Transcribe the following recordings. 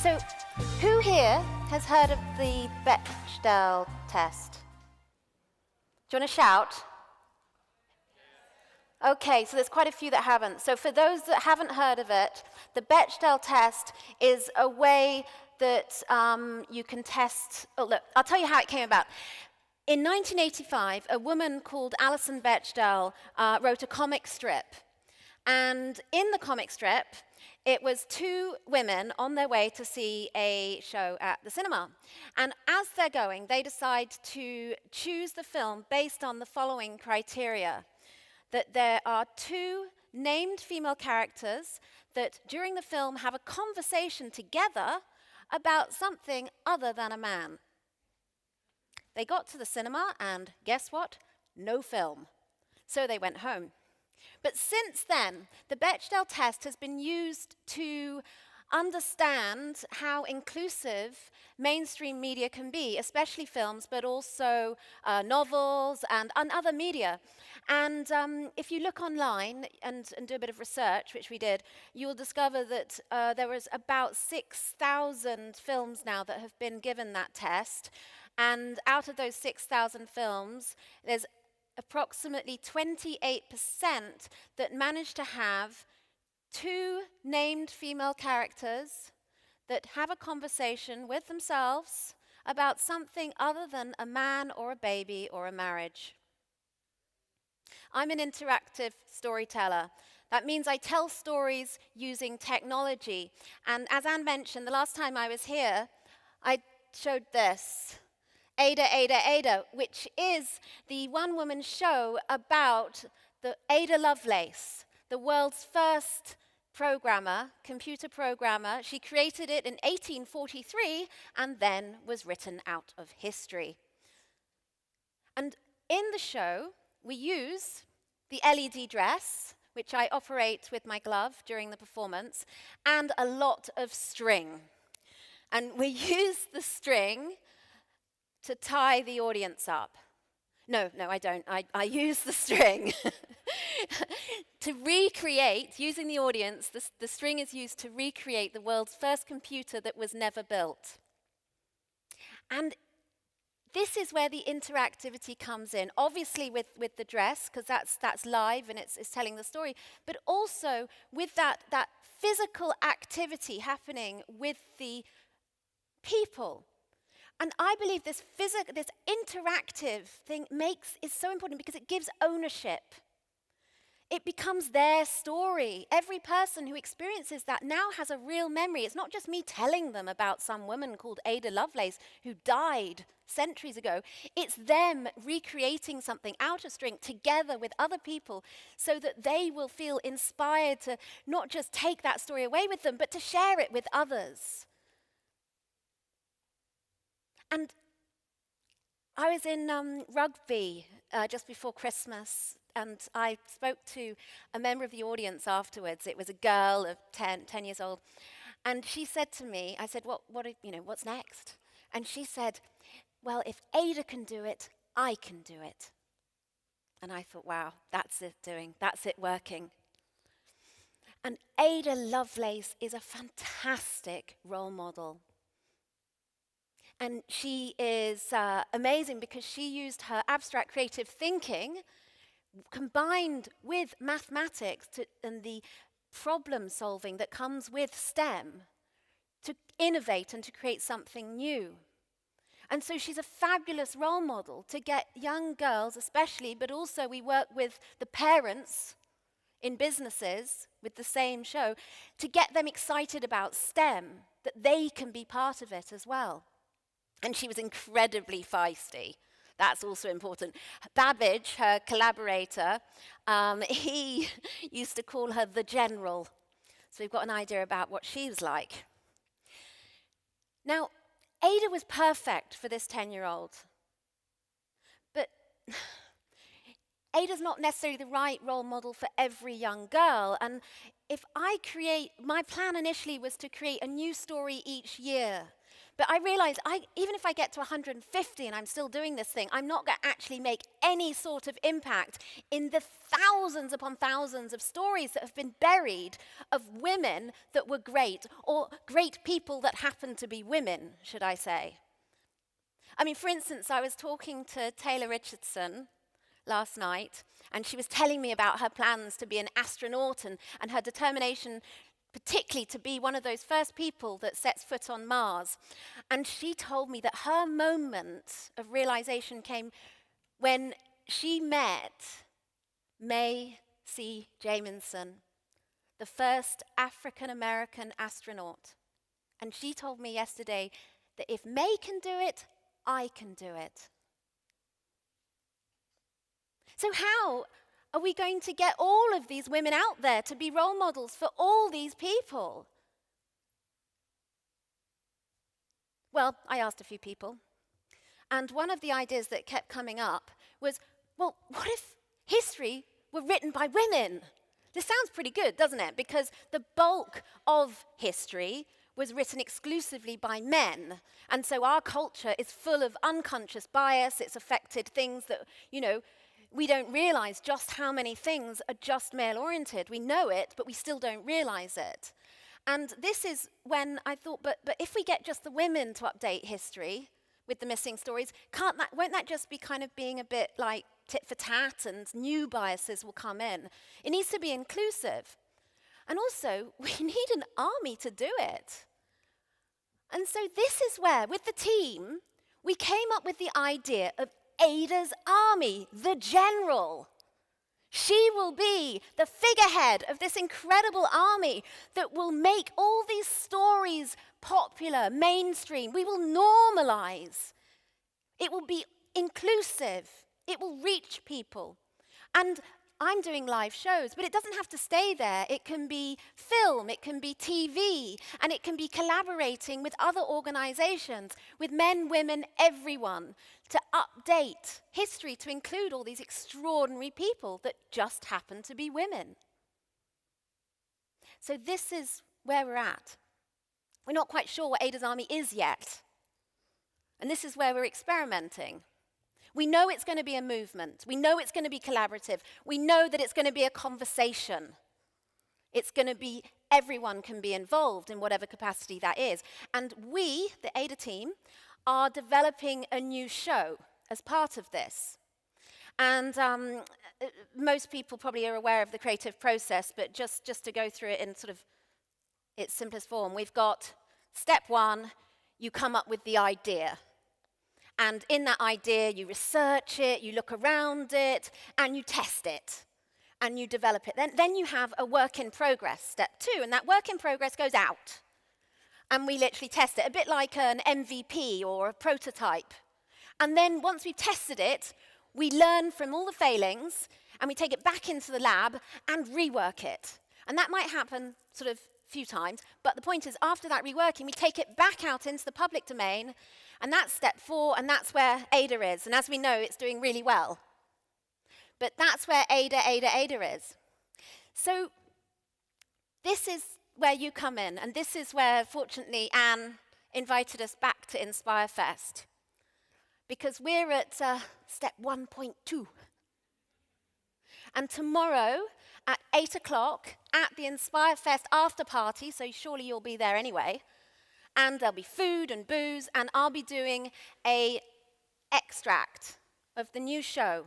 So, who here has heard of the Bechdel test? Do you want to shout? Okay, so there's quite a few that haven't. So for those that haven't heard of it, the Bechdel test is a way that you can test. Oh, look, I'll tell you how it came about. In 1985, a woman called Alison Bechdel wrote a comic strip. And in the comic strip, it was two women on their way to see a show at the cinema. And as they're going, they decide to choose the film based on the following criteria: that there are two named female characters that during the film have a conversation together about something other than a man. They got to the cinema and guess what? No film. So they went home. But since then, the Bechdel test has been used to understand how inclusive mainstream media can be, especially films, but also novels and other media. And if you look online and do a bit of research, which we did, you'll discover that there was about 6,000 films now that have been given that test. And out of those 6,000 films, there's approximately 28% that manage to have two named female characters that have a conversation with themselves about something other than a man or a baby or a marriage. I'm an interactive storyteller. That means I tell stories using technology. And as Anne mentioned, the last time I was here, I showed this. Ada.Ada.Ada, which is the one-woman show about the Ada Lovelace, the world's first computer programmer. She created it in 1843 and then was written out of history. And in the show, we use the LED dress, which I operate with my glove during the performance, and a lot of string. And we use the string to tie the audience up. No, I don't. I use the string to recreate, using the audience, the string is used to recreate the world's first computer that was never built. And this is where the interactivity comes in, obviously with the dress, because that's live and it's telling the story, but also with that physical activity happening with the people. And I believe this interactive thing is so important because it gives ownership. It becomes their story. Every person who experiences that now has a real memory. It's not just me telling them about some woman called Ada Lovelace who died centuries ago. It's them recreating something out of string together with other people so that they will feel inspired to not just take that story away with them, but to share it with others. And I was in rugby just before Christmas, and I spoke to a member of the audience afterwards. It was a girl of 10 years old, and she said to me, I said, what's next? And she said, well, if Ada can do it, I can do it. And I thought, wow, that's it working. And Ada Lovelace is a fantastic role model. And she is amazing because she used her abstract creative thinking combined with mathematics and the problem solving that comes with STEM to innovate and to create something new. And so she's a fabulous role model to get young girls especially, but also we work with the parents in businesses with the same show to get them excited about STEM, that they can be part of it as well. And she was incredibly feisty. That's also important. Babbage, her collaborator, he used to call her the General. So we've got an idea about what she was like. Now, Ada was perfect for this 10-year-old. But Ada's not necessarily the right role model for every young girl. And my plan initially was to create a new story each year. But I realize even if I get to 150 and I'm still doing this thing, I'm not going to actually make any sort of impact in the thousands upon thousands of stories that have been buried of women that were great, or great people that happen to be women, should I say. I mean, for instance, I was talking to Taylor Richardson last night, and she was telling me about her plans to be an astronaut and her determination particularly to be one of those first people that sets foot on Mars. And she told me that her moment of realization came when she met May C. Jamison, the first African-American astronaut. And she told me yesterday that if May can do it, I can do it. So how are we going to get all of these women out there to be role models for all these people? Well, I asked a few people, and one of the ideas that kept coming up was, well, what if history were written by women? This sounds pretty good, doesn't it? Because the bulk of history was written exclusively by men, and so our culture is full of unconscious bias. It's affected things that, we don't realize just how many things are just male-oriented. We know it, but we still don't realize it. And this is when I thought, but if we get just the women to update history with the missing stories, won't that just be kind of being a bit like tit for tat, and new biases will come in? It needs to be inclusive. And also, we need an army to do it. And so this is where, with the team, we came up with the idea of Ada's army, the general. She will be the figurehead of this incredible army that will make all these stories popular, mainstream. We will normalize. It will be inclusive. It will reach people. And I'm doing live shows, but it doesn't have to stay there. It can be film, it can be TV, and it can be collaborating with other organizations, with men, women, everyone, to update history to include all these extraordinary people that just happen to be women. So this is where we're at. We're not quite sure what Ada's Army is yet. And this is where we're experimenting. We know it's going to be a movement. We know it's going to be collaborative. We know that it's going to be a conversation. It's going to be everyone can be involved in whatever capacity that is. And we, the Ada team, are developing a new show as part of this. And most people probably are aware of the creative process, but just to go through it in sort of its simplest form, we've got step one, you come up with the idea. And in that idea, you research it, you look around it, and you test it, and you develop it. Then you have a work in progress, step two, and that work in progress goes out. And we literally test it, a bit like an MVP or a prototype. And then once we've tested it, we learn from all the failings, and we take it back into the lab and rework it. And that might happen sort of a few times, but the point is, after that reworking, we take it back out into the public domain. And that's step four, and that's where Ada is. And as we know, it's doing really well. But that's where Ada.Ada.Ada is. So this is where you come in, and this is where, fortunately, Anne invited us back to Inspirefest. Because we're at step 1.2. And tomorrow at 8 o'clock at the Inspirefest after party, so surely you'll be there anyway, and there'll be food and booze, and I'll be doing an extract of the new show.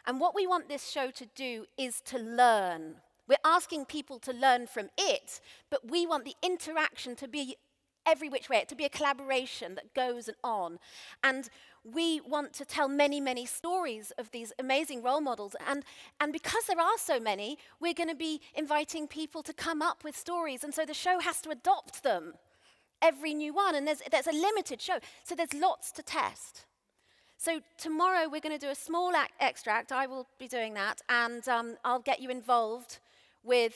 And what we want this show to do is to learn. We're asking people to learn from it, but we want the interaction to be every which way, to be a collaboration that goes on. And we want to tell many, many stories of these amazing role models. And because there are so many, we're going to be inviting people to come up with stories, and so the show has to adopt them. Every new one, and there's a limited show, so there's lots to test. So tomorrow we're going to do a small extract. I will be doing that, and I'll get you involved with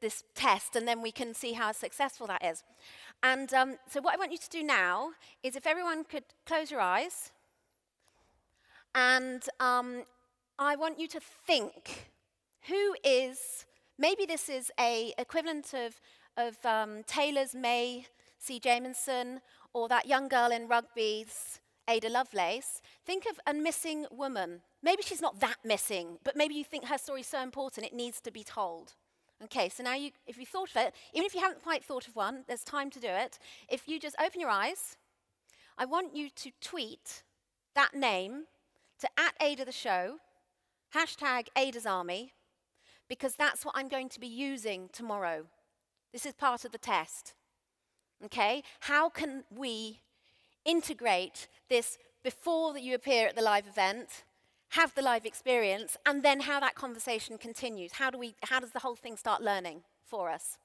this test, and then we can see how successful that is. And so what I want you to do now is, if everyone could close your eyes, and I want you to think, who is, maybe this is a equivalent of Taylor's May C. Jamison, or that young girl in rugby's Ada Lovelace, think of a missing woman. Maybe she's not that missing, but maybe you think her story's so important it needs to be told. Okay, so now if you thought of it, even if you haven't quite thought of one, there's time to do it. If you just open your eyes, I want you to tweet that name to @Ada the show, #Ada's Army, because that's what I'm going to be using tomorrow. This is part of the test. Okay, how can we integrate this before that you appear at the live event, have the live experience, and then how that conversation continues? How does the whole thing start learning for us?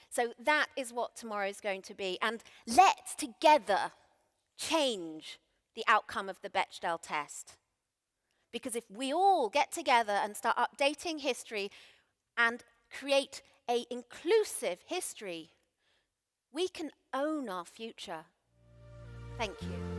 So that is what tomorrow is going to be. And let's together change the outcome of the Bechdel test. Because if we all get together and start updating history and create an inclusive history, we can own our future. Thank you.